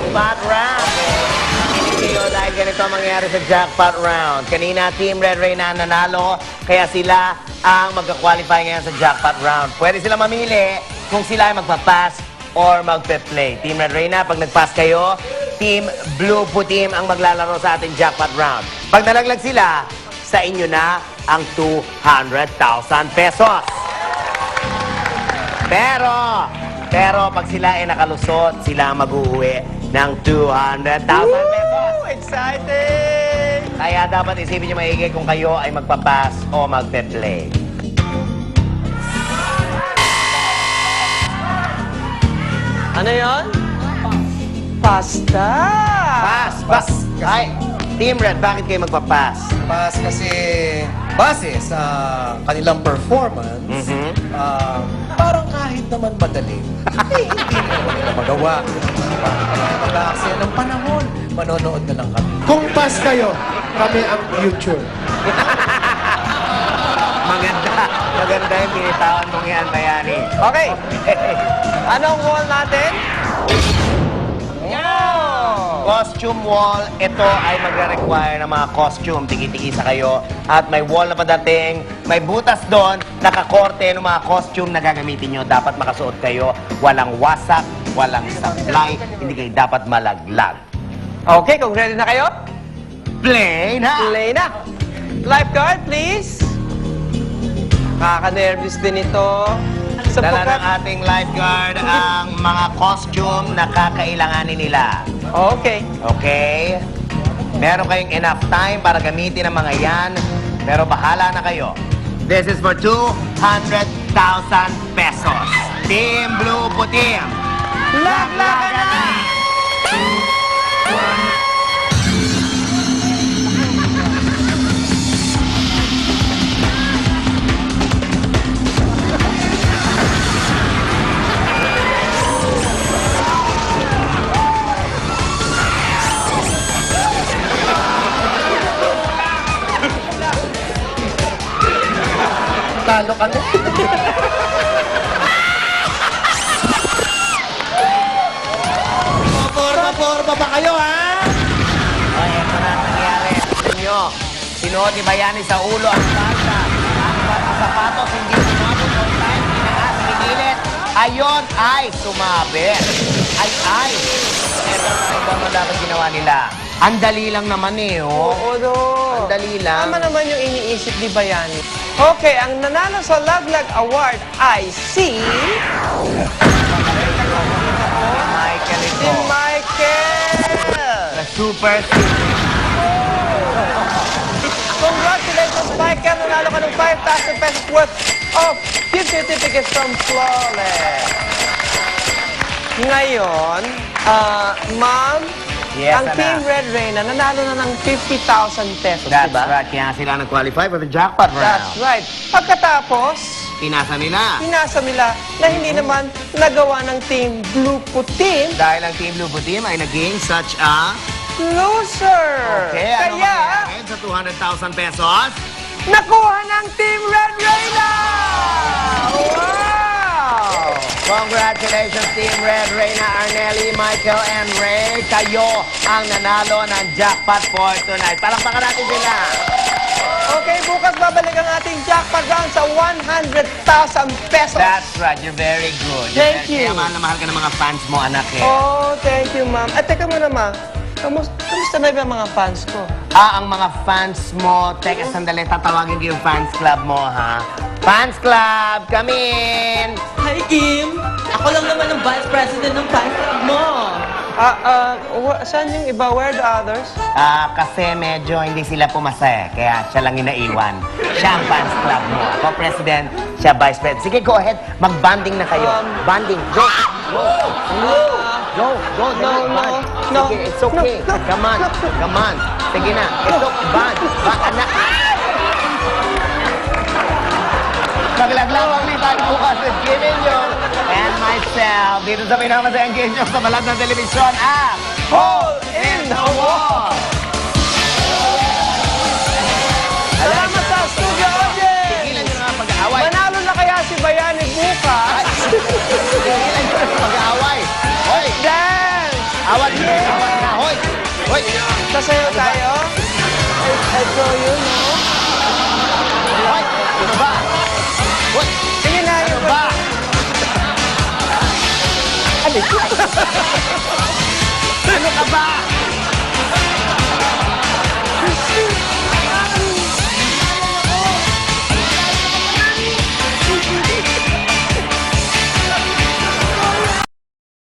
jackpot round. Kayo dahil ganito ang mangyayari sa jackpot round. Kanina, Team Red Reyna nanalo, kaya sila ang magka-qualify ngayon sa jackpot round. Pwede sila mamili kung sila ay magpa-pass or magpe-play. Team Red Reyna, pag nag-pass kayo, Team Blue Putim ang maglalaro sa ating jackpot round. Pag nalaglag sila, sa inyo na ang 200,000 pesos. Pero pag sila ay nakalusot, sila mag-uwi ng 200,000 pesos. Exciting! Kaya dapat isipin nyo maigi kung kayo ay magpapass o magpe-play. Ano yon? Pasta! Pass! Ay, Team Red, bakit kayo magpapass? Pass kasi base sa kanilang performance, parang kahit naman madali, hindi naman nila magawa. Mag-aaksaya ng panahon, manonood na lang kami. Kung pass kayo, kami ang future. Maganda yung binitawan mong yan, Bayani. Okay. Anong wall natin? Costume wall, ito ay magre-require ng mga costume. Tiki-tiki sa kayo. At may wall na padating, may butas doon, nakakorte ng mga costume na gagamitin nyo. Dapat makasuot kayo. Walang wasak, walang supply, hindi kayo dapat malaglag. Okay, kung ready na kayo, Play na! play na! Lifeguard, please! Kaka-nervous din ito. Dala ng ating lifeguard ang mga costume na kakailanganin nila. Okay. Okay? Meron kayong enough time para gamitin ang mga yan, pero bahala na kayo. This is for 200,000 pesos. Team Blue Putim. Laglagan na! Talo kami. Forma ba kayo, ha? Ay, ito na ang nangyari. Tignan nyo, sinuot ni Bayani sa ulo ang salsa. Ang sapatos, hindi sumabot on time. Tinaas, pinilit. Ayon ay sumabit. Ay. Ito na ito ang dapat ginawa nila. Ang dali lang naman eh, oh. Oo, no. Ang dali lang. Tama naman yung iniisip ni Bayani. Okay, ang nanalo sa Laglag Award ay si... Michael Si ito. Michael! The super Congratulations, Michael! Nanalo ka ng 5,000 pesos worth of gift certificates from Flawless. Ngayon, ma'am, Yes, ang anak. Team Red Reyna nanalo na ng 50,000 pesos, That's diba? right. Kaya sila nag-qualify for the jackpot round. That's right. Pagkatapos, Pinasa nila. pinasa nila na hindi naman nagawa ng Team Blue Putim Dahil ang Team Blue Team ay naging such a... loser. Okay, ano Kaya, mangyayari sa 200,000 pesos? nakuha ng Team Red Reyna! Wow! Congratulations, Team Red, Reyna, Arnelli, Michael, and Ray. Kayo ang nanalo ng jackpot for tonight. Palakpakan natin sila. Okay, bukas babalik ang ating jackpot round sa 100,000 pesos. That's right. You're very good. Thank you. Kaya mahal na mahal ka ng mga fans mo, anak eh. Oh, thank you, ma'am. At teka muna, ma'am. Kamusta na yung mga fans ko? Ang mga fans mo, teka sandali, tatawagin ko yung fans club mo, ha? Fans club, come in! Hi, Kim! Ako lang naman ang vice president ng fan club mo. Saan yung iba? Where are the others? Kasi medyo hindi sila pumasa eh, kaya siya lang yung naiwan. Siya ang fans club mo. Ako president, siya vice president. Sige, go ahead. Mag-banding na kayo. Banding. Go. Go. Go. Go. No, no, no. Sige, it's okay. No, no, Come on. no. Come on. Sige na. It's okay. Band. Anak. Maglaglamang ni tayo bukas with Kim Inyong and myself dito sa pinamasayang game show sa balat ng telebisyon ang Hole in the Wall! Salamat sa studio audience! Tigilan nyo na nga pag-aaway. Manalo na kaya si Bayani bukas? Tigilan nyo na pag-aaway. Hoy! Dance! Awat nyo! Sasayaw tayo? I show you, no? Hoy! Ano ba? Hoy! Sige na, Ano yung ba? Ano ka ba?